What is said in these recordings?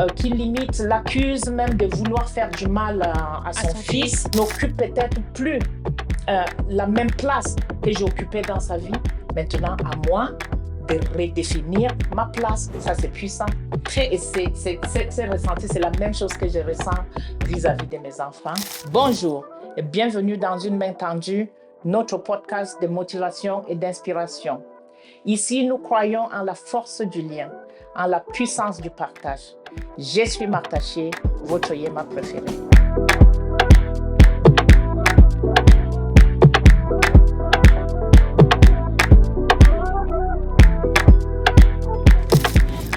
qui limite l'accuse même de vouloir faire du mal à son fils, n'occupe peut-être plus la même place que j'ai occupée dans sa vie. Maintenant, à moi de redéfinir ma place. Ça, c'est puissant. Et c'est ressenti, c'est la même chose que je ressens vis-à-vis de mes enfants. Bonjour et bienvenue dans Une main tendue, notre podcast de motivation et d'inspiration. Ici, nous croyons en la force du lien, en la puissance du partage. Je suis Martha Shea, votre Yéma préférée.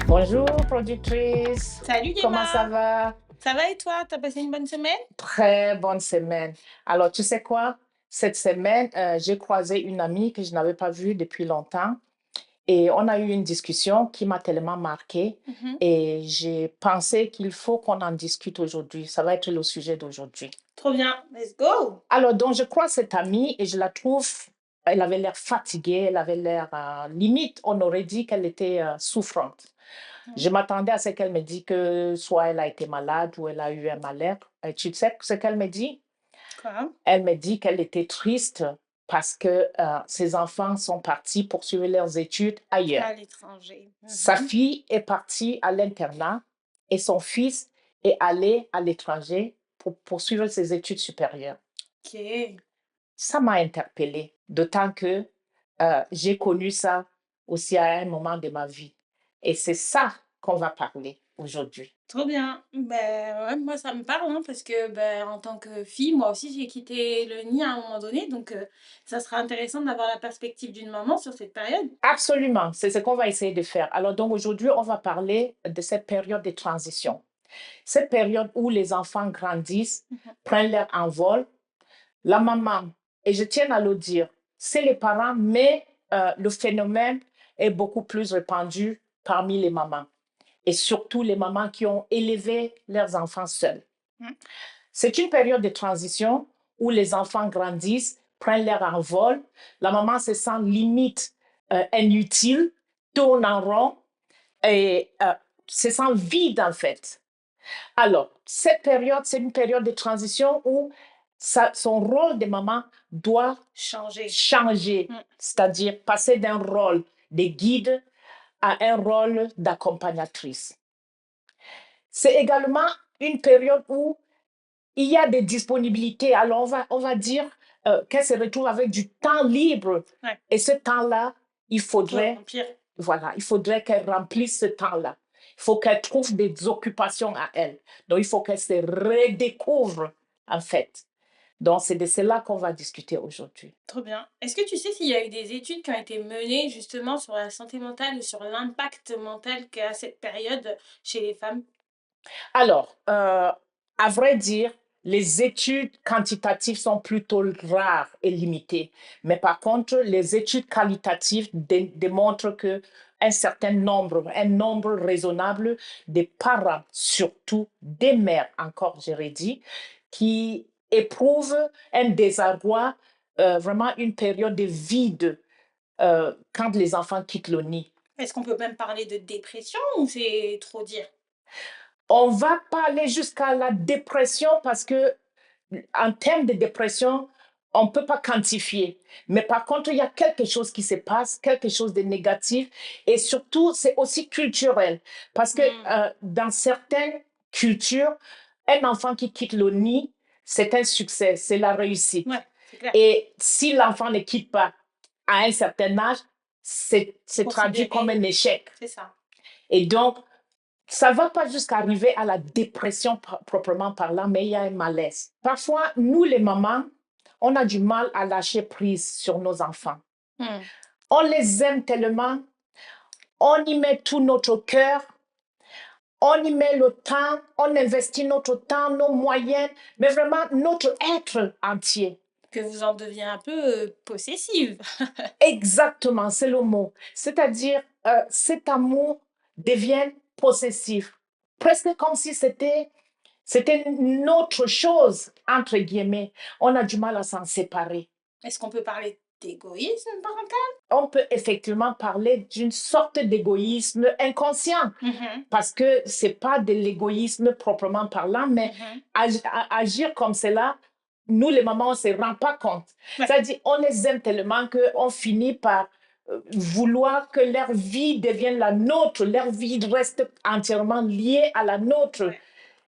Bonjour, productrice. Salut Yéma. Comment ça va? Ça va et toi? T'as passé une bonne semaine? Très bonne semaine. Alors, tu sais quoi? Cette semaine, j'ai croisé une amie que je n'avais pas vue depuis longtemps et on a eu une discussion qui m'a tellement marquée et j'ai pensé qu'il faut qu'on en discute aujourd'hui. Ça va être le sujet d'aujourd'hui. Trop bien, let's go! Alors, donc, je croise cette amie et je la trouve, elle avait l'air fatiguée, elle avait l'air, limite, on aurait dit qu'elle était souffrante. Je m'attendais à ce qu'elle me dise que soit elle a été malade ou elle a eu un malaise. Et tu sais ce qu'elle me dit? Quoi? Elle me dit qu'elle était triste parce que ses enfants sont partis poursuivre leurs études ailleurs. À l'étranger. Sa fille est partie à l'internat et son fils est allé à l'étranger pour poursuivre ses études supérieures. Ok. Ça m'a interpellée, d'autant que j'ai connu ça aussi à un moment de ma vie. Et c'est ça qu'on va parler aujourd'hui. Trop bien. Ben ouais, moi ça me parle parce que en tant que fille, moi aussi j'ai quitté le nid à un moment donné, donc ça sera intéressant d'avoir la perspective d'une maman sur cette période. Absolument, c'est ce qu'on va essayer de faire. Alors donc aujourd'hui, on va parler de cette période de transition. Cette période où les enfants grandissent, prennent leur envol. La maman, et je tiens à le dire, c'est les parents, mais le phénomène est beaucoup plus répandu parmi les mamans. Et surtout les mamans qui ont élevé leurs enfants seuls. C'est une période de transition où les enfants grandissent, prennent leur envol. La maman se sent limite inutile, tourne en rond et se sent vide en fait. Alors, cette période, c'est une période de transition où son rôle de maman doit changer, c'est-à-dire passer d'un rôle de guide à un rôle d'accompagnatrice. C'est également une période où il y a des disponibilités. Alors, on va dire qu'elle se retrouve avec du temps libre. Ouais. Et ce temps-là, il faudrait qu'elle remplisse ce temps-là. Il faut qu'elle trouve des occupations à elle. Donc, il faut qu'elle se redécouvre, en fait. Donc, c'est de cela qu'on va discuter aujourd'hui. Trop bien. Est-ce que tu sais s'il y a eu des études qui ont été menées justement sur la santé mentale ou sur l'impact mental qu'a cette période chez les femmes? Alors, à vrai dire, les études quantitatives sont plutôt rares et limitées. Mais par contre, les études qualitatives démontrent que un certain nombre, un nombre raisonnable de parents, surtout des mères, encore j'aurais dit, qui éprouvent un désarroi, vraiment une période de vide quand les enfants quittent le nid. Est-ce qu'on peut même parler de dépression ou c'est trop dire? On va pas aller jusqu'à la dépression parce que en termes de dépression, on ne peut pas quantifier. Mais par contre, il y a quelque chose qui se passe, quelque chose de négatif. Et surtout, c'est aussi culturel. Parce que dans certaines cultures, un enfant qui quitte le nid, c'est un succès, c'est la réussite. Ouais, c'est clair. Et si l'enfant ne quitte pas à un certain âge, c'est traduit Considéré. comme un échec. C'est ça. Et donc, ça ne va pas jusqu'à arriver à la dépression proprement parlant, mais il y a un malaise. Parfois, nous, les mamans, on a du mal à lâcher prise sur nos enfants. On les aime tellement, on y met tout notre cœur, on y met le temps, on investit notre temps, nos moyens, mais vraiment notre être entier. Que vous en deviez un peu possessive. Exactement, c'est le mot. C'est-à-dire, cet amour devient possessif. Presque comme si c'était une autre chose, entre guillemets. On a du mal à s'en séparer. Est-ce qu'on peut parler d'égoïsme parental? on peut effectivement parler d'une sorte d'égoïsme inconscient. Parce que ce n'est pas de l'égoïsme proprement parlant, mais agir comme cela, nous, les mamans, on ne se rend pas compte. Ouais. C'est-à-dire, on les aime tellement qu'on finit par vouloir que leur vie devienne la nôtre, leur vie reste entièrement liée à la nôtre. Ouais.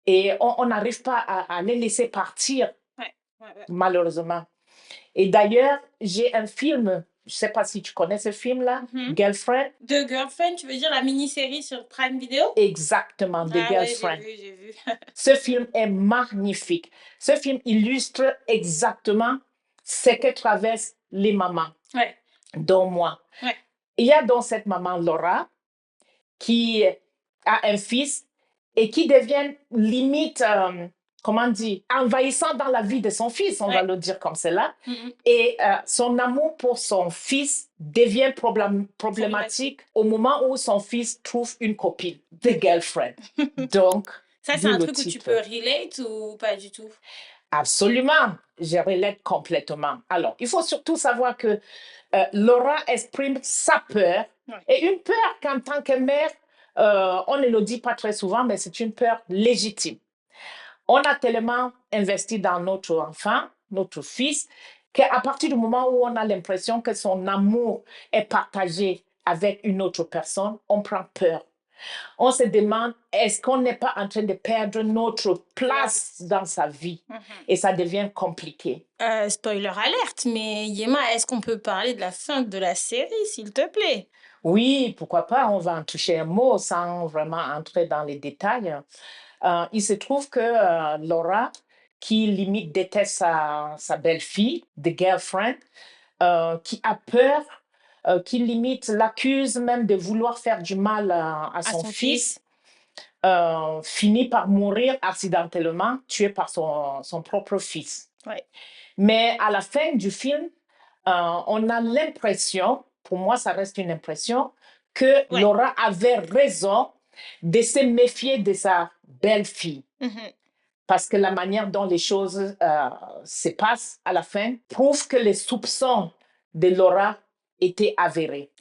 Et on n'arrive pas à les laisser partir, malheureusement. Et d'ailleurs, j'ai un film, je ne sais pas si tu connais ce film-là, Girlfriend. The Girlfriend, tu veux dire la mini-série sur Prime Video? Exactement, The Girlfriend. Ouais, j'ai vu. Ce film est magnifique. Ce film illustre exactement ce que traversent les mamans, dont moi. Ouais. Il y a donc cette maman Laura qui a un fils et qui devient limite, comment dire, envahissant dans la vie de son fils, on va le dire comme cela. Et son amour pour son fils devient problématique au moment où son fils trouve une copine, the girlfriend. Donc, ça, c'est un truc où tu peux relate ou pas du tout? Absolument, je relate complètement. Alors, il faut surtout savoir que Laura exprime sa peur, et une peur qu'en tant que mère, on ne le dit pas très souvent, mais c'est une peur légitime. On a tellement investi dans notre enfant, notre fils, qu'à partir du moment où on a l'impression que son amour est partagé avec une autre personne, on prend peur. On se demande, est-ce qu'on n'est pas en train de perdre notre place dans sa vie? Et ça devient compliqué. Spoiler alerte, mais Yema, est-ce qu'on peut parler de la fin de la série, s'il te plaît? Oui, pourquoi pas, on va en toucher un mot sans vraiment entrer dans les détails. Il se trouve que Laura, qui limite déteste sa belle-fille, the girlfriend, qui a peur, qui limite l'accuse même de vouloir faire du mal à son fils, finit par mourir accidentellement, tué par son propre fils. Mais à la fin du film, on a l'impression, pour moi ça reste une impression, que Laura avait raison de se méfier de sa belle-fille. Parce que la manière dont les choses se passent à la fin prouve que les soupçons de Laura étaient avérés.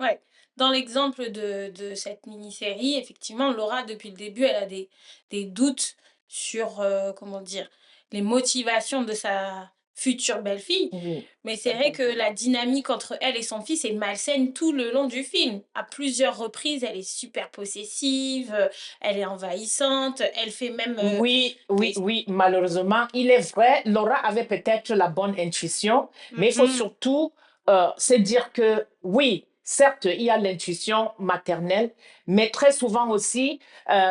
Dans l'exemple de cette mini-série, effectivement, Laura, depuis le début, elle a des doutes sur, comment dire, les motivations de sa future belle-fille. Mais c'est vrai que la dynamique entre elle et son fils est malsaine tout le long du film. À plusieurs reprises, elle est super possessive, elle est envahissante, elle fait même... Oui, malheureusement, il est vrai, Laura avait peut-être la bonne intuition, mais il faut surtout se dire que oui, certes, il y a l'intuition maternelle, mais très souvent aussi,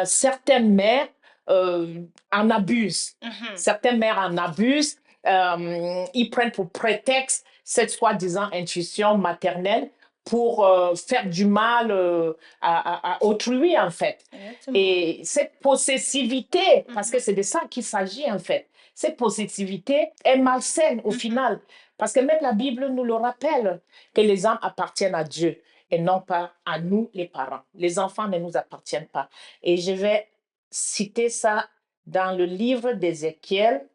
certaines mères en abusent. Certaines mères en abusent. Ils prennent pour prétexte cette soi-disant intuition maternelle pour faire du mal à autrui, en fait. Exactement. Et cette possessivité, parce que c'est de ça qu'il s'agit, en fait, cette possessivité est malsaine au final. Parce que même la Bible nous le rappelle, que les âmes appartiennent à Dieu et non pas à nous, les parents. Les enfants ne nous appartiennent pas. Et je vais citer ça dans le livre d'Ézéchiel.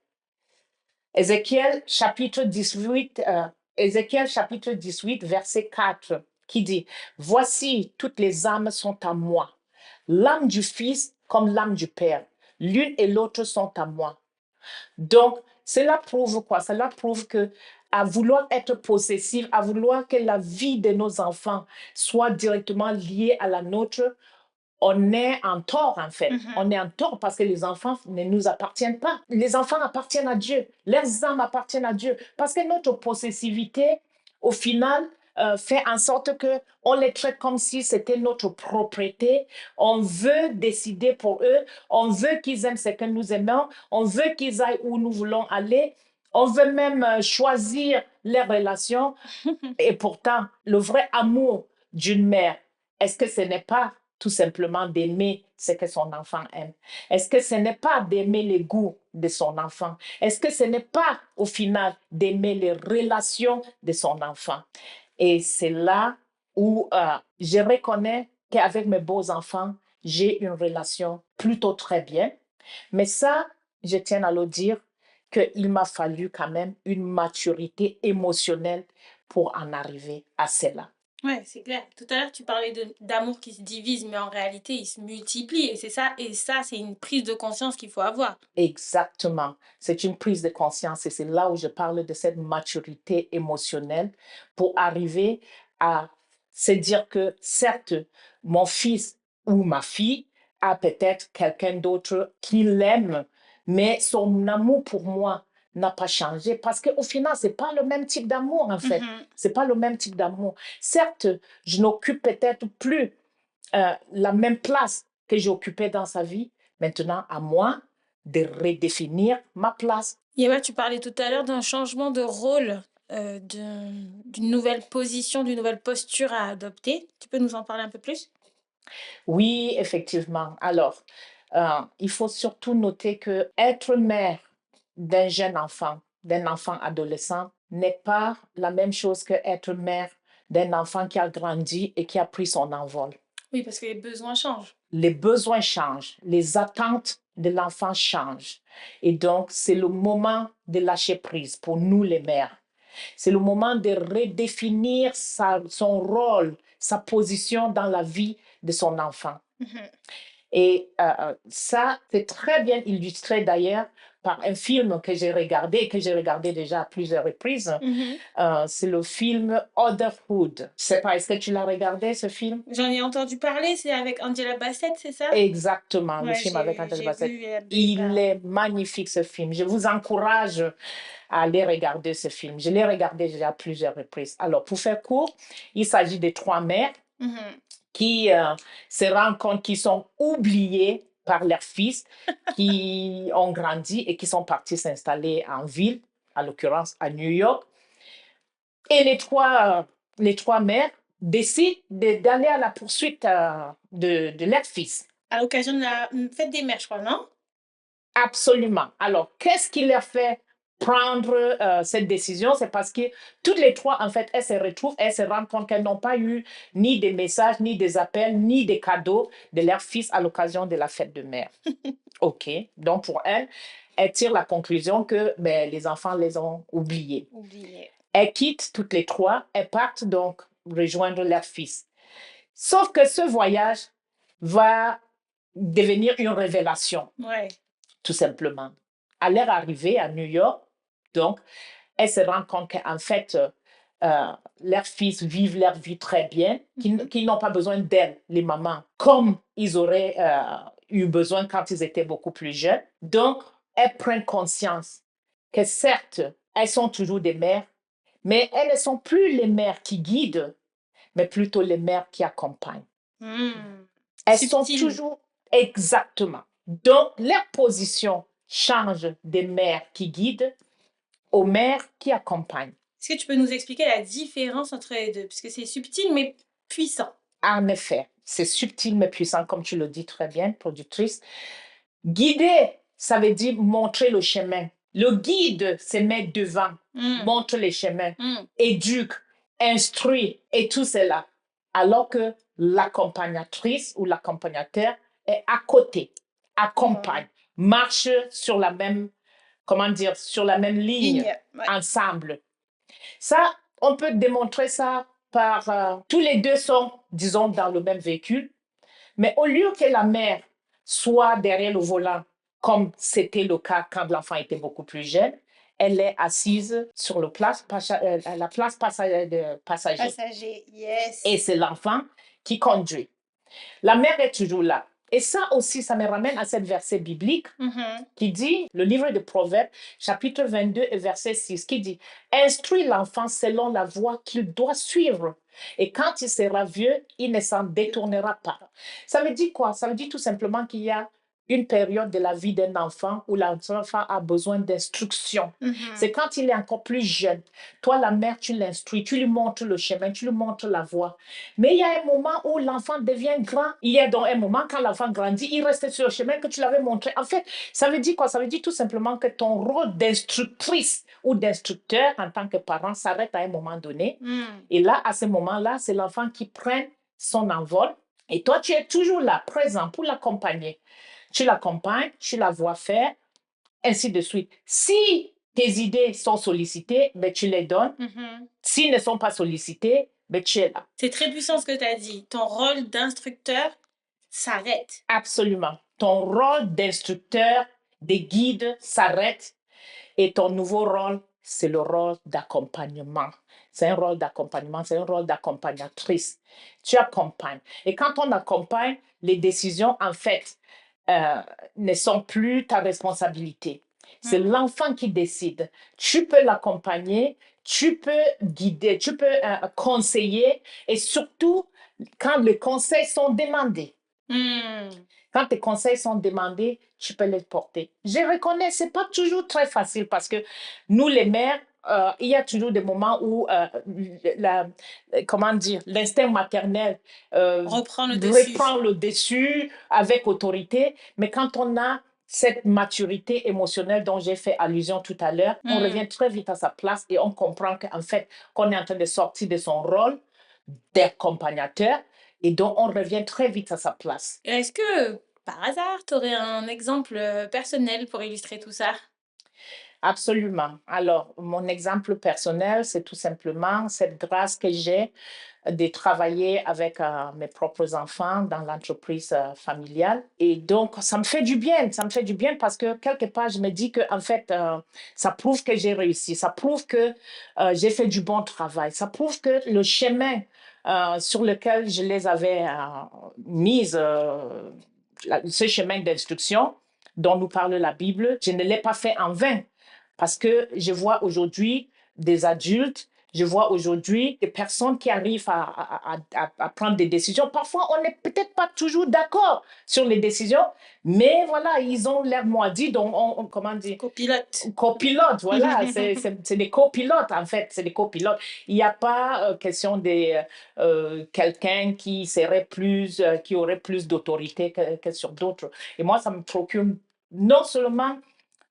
Ézéchiel chapitre 18, verset 4, qui dit « Voici, toutes les âmes sont à moi, l'âme du Fils comme l'âme du Père. L'une et l'autre sont à moi. » Donc, cela prouve quoi? Cela prouve que à vouloir être possessif, à vouloir que la vie de nos enfants soit directement liée à la nôtre, on est en tort, en fait. On est en tort parce que les enfants ne nous appartiennent pas. Les enfants appartiennent à Dieu. Leurs âmes appartiennent à Dieu. Parce que notre possessivité, au final, fait en sorte qu'on les traite comme si c'était notre propriété. On veut décider pour eux. On veut qu'ils aiment ce que nous aimons. On veut qu'ils aillent où nous voulons aller. On veut même choisir les relations. Et pourtant, le vrai amour d'une mère, est-ce que ce n'est pas tout simplement d'aimer ce que son enfant aime? Est-ce que ce n'est pas d'aimer les goûts de son enfant? Est-ce que ce n'est pas, au final, d'aimer les relations de son enfant? Et c'est là où je reconnais qu'avec mes beaux-enfants, j'ai une relation plutôt très bien. Mais ça, je tiens à le dire, qu'il m'a fallu quand même une maturité émotionnelle pour en arriver à cela. Ouais, c'est clair. Tout à l'heure, tu parlais d'amour qui se divise, mais en réalité, il se multiplie. Et ça, c'est une prise de conscience qu'il faut avoir. Exactement. C'est une prise de conscience et c'est là où je parle de cette maturité émotionnelle pour arriver à se dire que certes, mon fils ou ma fille a peut-être quelqu'un d'autre qui l'aime, mais son amour pour moi n'a pas changé parce qu'au final, c'est pas le même type d'amour en fait. Mhm. C'est pas le même type d'amour. Certes, je n'occupe peut-être plus la même place que j'ai occupée dans sa vie. Maintenant, à moi de redéfinir ma place. Et ouais, tu parlais tout à l'heure d'un changement de rôle, d'une nouvelle position, d'une nouvelle posture à adopter. Tu peux nous en parler un peu plus? Oui, effectivement. Alors, il faut surtout noter que être mère d'un jeune enfant, d'un enfant adolescent, n'est pas la même chose que être mère d'un enfant qui a grandi et qui a pris son envol. Oui, parce que les besoins changent. Les besoins changent, les attentes de l'enfant changent. Et donc, c'est le moment de lâcher prise pour nous les mères. C'est le moment de redéfinir son rôle, sa position dans la vie de son enfant. Mhm. Et ça, c'est très bien illustré d'ailleurs par un film que j'ai regardé déjà à plusieurs reprises. Mhm. C'est le film Otherhood. Je ne sais pas, est-ce que tu l'as regardé, ce film? J'en ai entendu parler, c'est avec Angela Bassett, c'est ça? Exactement, le Ouais, film avec Angela j'ai Bassett. vu Il est magnifique, ce film. Je vous encourage à aller regarder ce film. Je l'ai regardé déjà à plusieurs reprises. Alors, pour faire court, il s'agit de trois mères Mhm. qui se rendent compte qu'ils sont oubliés par leurs fils, qui ont grandi et qui sont partis s'installer en ville, en l'occurrence à New York. Et les trois mères décident d'aller à la poursuite de leur fils. À l'occasion de la fête des mères, je crois, non? Absolument. Alors, qu'est-ce qui leur fait prendre cette décision? C'est parce que toutes les trois, en fait, elles se retrouvent, elles se rendent compte qu'elles n'ont pas eu ni des messages, ni des appels, ni des cadeaux de leur fils à l'occasion de la fête de mère. OK. Donc, pour elles, elles tirent la conclusion que ben, les enfants les ont oubliés. Oublié. Elles quittent toutes les trois, elles partent donc rejoindre leur fils. Sauf que ce voyage va devenir une révélation, Ouais. tout simplement. À leur arrivée à New York, donc, elles se rendent compte qu'en fait, leurs fils vivent leur vie très bien, qu'ils n'ont pas besoin d'elles, les mamans, comme ils auraient eu besoin quand ils étaient beaucoup plus jeunes. Donc, elles prennent conscience que certes, elles sont toujours des mères, mais elles ne sont plus les mères qui guident, mais plutôt les mères qui accompagnent. Hmm. Elles sont Subtil. toujours exactement. Donc, leur position change des mères qui guident aux mères qui accompagnent. Est-ce que tu peux nous expliquer la différence entre les deux? Parce que c'est subtil mais puissant. En effet, c'est subtil mais puissant, comme tu le dis très bien, productrice. Guider, ça veut dire montrer le chemin. Le guide se met devant, Hmm. montre les chemins, Hmm. éduque, instruit et tout cela. Alors que l'accompagnatrice ou l'accompagnateur est à côté, accompagne, marche sur la même, comment dire, sur la même ligne, Ouais. ensemble. Ça, on peut démontrer ça par, tous les deux sont, disons, dans le même véhicule, mais au lieu que la mère soit derrière le volant, comme c'était le cas quand l'enfant était beaucoup plus jeune, elle est assise sur la place passager. Passager, yes. Et c'est l'enfant qui conduit. La mère est toujours là. Et ça aussi, ça me ramène à cette verset biblique qui dit, le livre de Proverbes, chapitre 22 et verset 6, qui dit, instruis l'enfant selon la voie qu'il doit suivre. Et quand il sera vieux, il ne s'en détournera pas. Ça veut dire quoi? Ça veut dire tout simplement qu'il y a une période de la vie d'un enfant où l'enfant a besoin d'instruction. C'est quand il est encore plus jeune. Toi, la mère, tu l'instruis, tu lui montres le chemin, tu lui montres la voie. Mais il y a un moment où l'enfant devient grand. Il y a donc un moment quand l'enfant grandit, il reste sur le chemin que tu l'avais montré. En fait, ça veut dire quoi? Ça veut dire tout simplement que ton rôle d'instructrice ou d'instructeur en tant que parent s'arrête à un moment donné. Et là, à ce moment-là, c'est l'enfant qui prend son envol. Et toi, tu es toujours là, présent pour l'accompagner. Tu l'accompagnes, tu la vois faire, ainsi de suite. Si tes idées sont sollicitées, ben, tu les donnes. S'ils ne sont pas sollicités, mais tu es là. C'est très puissant ce que tu as dit. Ton rôle d'instructeur s'arrête. Absolument. Ton rôle d'instructeur, de guide s'arrête et ton nouveau rôle, c'est le rôle d'accompagnement. C'est un rôle d'accompagnement, c'est un rôle d'accompagnatrice. Tu accompagnes. Et quand on accompagne, les décisions, en fait, ne sont plus ta responsabilité. C'est l'enfant qui décide. Tu peux l'accompagner, tu peux guider, tu peux conseiller et surtout quand les conseils sont demandés. Quand tes conseils sont demandés, tu peux les porter. Je reconnais, ce n'est pas toujours très facile parce que nous, les mères, il y a toujours des moments où comment dire, l'instinct maternel Reprend le dessus. reprend le dessus avec autorité. Mais quand on a cette maturité émotionnelle dont j'ai fait allusion tout à l'heure, on revient très vite à sa place et on comprend qu'en fait, qu'on est en train de sortir de son rôle d'accompagnateur et donc on revient très vite à sa place. Est-ce que, par hasard, tu aurais un exemple personnel pour illustrer tout ça? Absolument. Alors, mon exemple personnel, c'est tout simplement cette grâce que j'ai de travailler avec mes propres enfants dans l'entreprise familiale. Et donc, ça me fait du bien. Ça me fait du bien parce que quelque part, je me dis que en fait, ça prouve que j'ai réussi. Ça prouve que j'ai fait du bon travail. Ça prouve que le chemin sur lequel je les avais mises, ce chemin d'instruction dont nous parle la Bible, je ne l'ai pas fait en vain. Parce que je vois aujourd'hui des adultes, je vois aujourd'hui des personnes qui arrivent à prendre des décisions. Parfois, on n'est peut-être pas toujours d'accord sur les décisions, mais voilà, ils ont l'air moisi, donc comment dire? Copilote. Copilote, voilà, c'est des copilotes en fait, c'est des copilotes. Il n'y a pas question de quelqu'un qui serait plus, qui aurait plus d'autorité que sur d'autres. Et moi, ça me procure non seulement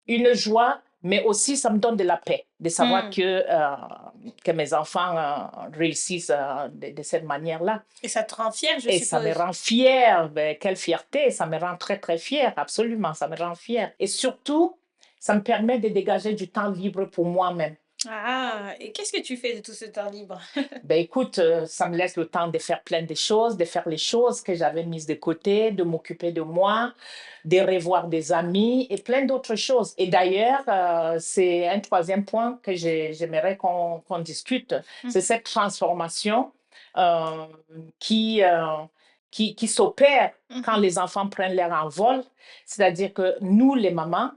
une joie, mais aussi ça me donne de la paix de savoir que mes enfants réussissent de cette manière-là. Et ça te rend fière, je Et suppose. ça me rend fière. Ben, quelle fierté, ça me rend très, très fière, absolument, ça me rend fière. Et surtout, ça me permet de dégager du temps libre pour moi-même. Ah, et qu'est-ce que tu fais de tout ce temps libre? Ben écoute, ça me laisse le temps de faire plein de choses, de faire les choses que j'avais mises de côté, de m'occuper de moi, de revoir des amis et plein d'autres choses. Et d'ailleurs, c'est un troisième point que j'aimerais qu'on discute. C'est cette transformation euh, qui, euh, qui s'opère quand les enfants prennent leur envol. C'est-à-dire que nous, les mamans,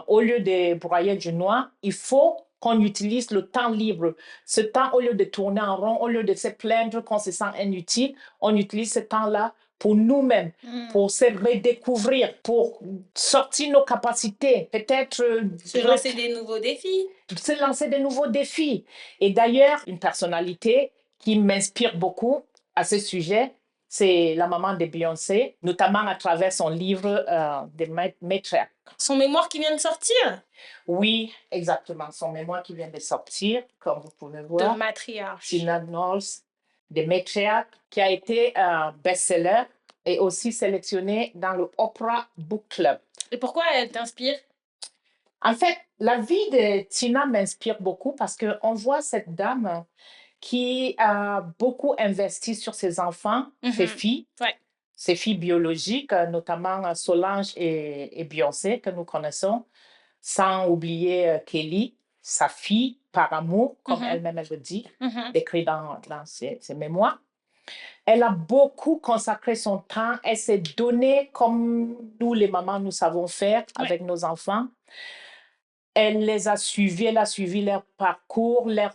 au lieu de broyer du noir, il faut qu'on utilise le temps libre. Ce temps, au lieu de tourner en rond, au lieu de se plaindre qu'on se sent inutile, on utilise ce temps-là pour nous-mêmes, pour se redécouvrir, pour sortir nos capacités, peut-être Se lancer des nouveaux défis. se lancer de nouveaux défis. Et d'ailleurs, une personnalité qui m'inspire beaucoup à ce sujet, c'est la maman de Beyoncé, notamment à travers son livre de Matriarch. Son mémoire qui vient de sortir? Oui, exactement. Son mémoire qui vient de sortir, comme vous pouvez De voir. matriarche. Tina Knowles, de Matriarch, qui a été un best-seller et aussi sélectionné dans le Oprah Book Club. Et pourquoi elle t'inspire? En fait, la vie de Tina m'inspire beaucoup parce qu'on voit cette dame qui a beaucoup investi sur ses enfants, ses filles, Ouais. ses filles biologiques, notamment Solange et Beyoncé, que nous connaissons, sans oublier Kelly, sa fille par amour, comme elle-même elle le dit, décrit dans ses mémoires. Elle a beaucoup consacré son temps, elle s'est donnée comme nous les mamans nous savons faire avec nos enfants. Elle les a suivis, elle a suivi leur parcours, leur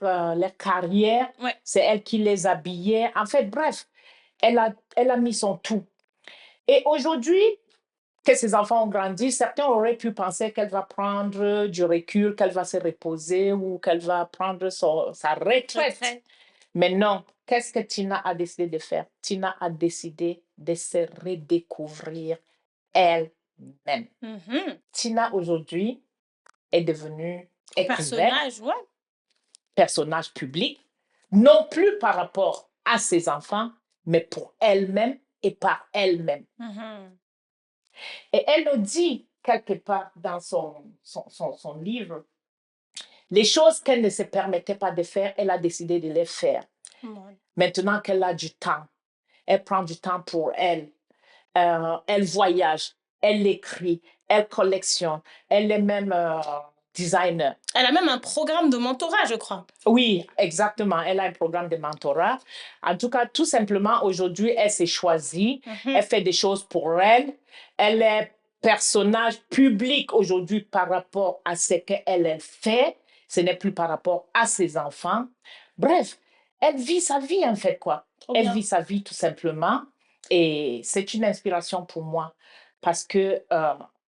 carrière. Ouais. C'est elle qui les habillait. En fait, bref, elle a mis son tout. Et aujourd'hui, que ses enfants ont grandi, certains auraient pu penser qu'elle va prendre du recul, qu'elle va se reposer ou qu'elle va prendre sa retraite. Mais non, qu'est-ce que Tina a décidé de faire? Tina a décidé de se redécouvrir elle-même. Tina, aujourd'hui, est devenue écrivaine, Personnage, ouais. personnage public, non plus par rapport à ses enfants, mais pour elle-même et par elle-même. Et elle le dit quelque part dans son livre, les choses qu'elle ne se permettait pas de faire, elle a décidé de les faire. Maintenant qu'elle a du temps, elle prend du temps pour elle. Elle voyage, elle écrit, elle collectionne, elle est même designer. Elle a même un programme de mentorat, je crois. Oui, exactement. Elle a un programme de mentorat. En tout cas, tout simplement, aujourd'hui, elle s'est choisie. Elle fait des choses pour elle. Elle est personnage public aujourd'hui par rapport à ce qu'elle fait. Ce n'est plus par rapport à ses enfants. Bref, elle vit sa vie, en fait, quoi. Trop Elle bien. vit sa vie, tout simplement. Et c'est une inspiration pour moi parce que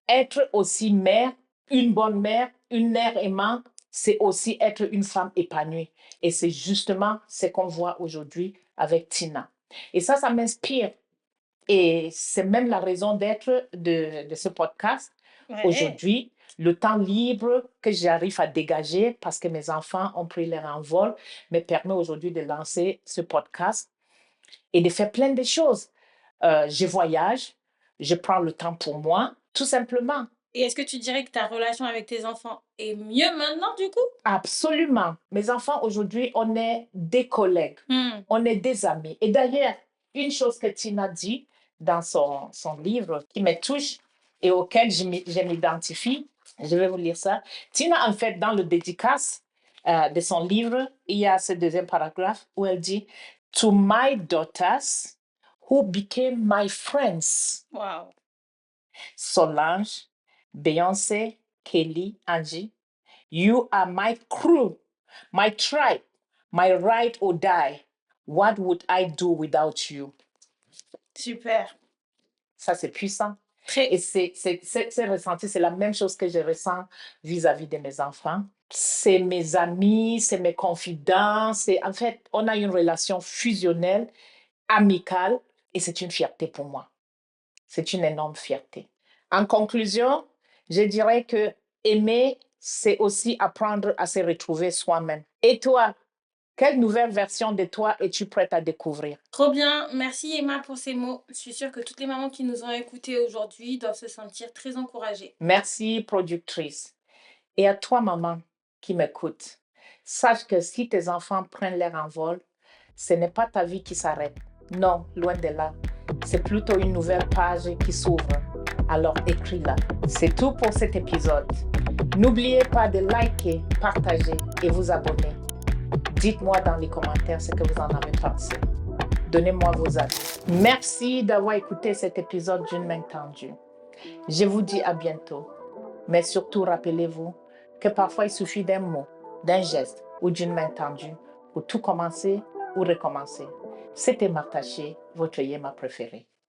être aussi mère, une bonne mère, une mère aimante, c'est aussi être une femme épanouie. Et c'est justement ce qu'on voit aujourd'hui avec Tina. Et ça m'inspire. Et c'est même la raison d'être de ce podcast. Ouais. Aujourd'hui, le temps libre que j'arrive à dégager parce que mes enfants ont pris leur envol me permet aujourd'hui de lancer ce podcast et de faire plein de choses. Je voyage, je prends le temps pour moi, tout simplement. Et est-ce que tu dirais que ta relation avec tes enfants est mieux maintenant, du coup? Absolument. Mes enfants, aujourd'hui, on est des collègues, on est des amis. Et d'ailleurs, une chose que Tina dit dans son livre qui me touche et auquel je m'identifie, je vais vous lire ça. Tina, en fait, dans le dédicace de son livre, il y a ce deuxième paragraphe où elle dit « To my daughters who became my friends. » Wow. Solange, Beyoncé, Kelly, Angie. You are my crew, my tribe, my ride or die. What would I do without you? Super. Ça, c'est puissant. Très. Et c'est ressenti, c'est la même chose que je ressens vis-à-vis de mes enfants. C'est mes amis, c'est mes confidents. En fait, on a une relation fusionnelle, amicale, et c'est une fierté pour moi. C'est une énorme fierté. En conclusion, je dirais que aimer, c'est aussi apprendre à se retrouver soi-même. Et toi, quelle nouvelle version de toi es-tu prête à découvrir? Trop bien. Merci Emma pour ces mots. Je suis sûre que toutes les mamans qui nous ont écoutées aujourd'hui doivent se sentir très encouragées. Merci, productrice. Et à toi, maman, qui m'écoute, sache que si tes enfants prennent leur envol, ce n'est pas ta vie qui s'arrête. Non, loin de là. C'est plutôt une nouvelle page qui s'ouvre. Alors écris-la. C'est tout pour cet épisode. N'oubliez pas de liker, partager et vous abonner. Dites-moi dans les commentaires ce que vous en avez pensé. Donnez-moi vos avis. Merci d'avoir écouté cet épisode d'une main tendue. Je vous dis à bientôt. Mais surtout, rappelez-vous que parfois il suffit d'un mot, d'un geste ou d'une main tendue pour tout commencer ou recommencer. C'était Martha Shea, votre Yéma préférée.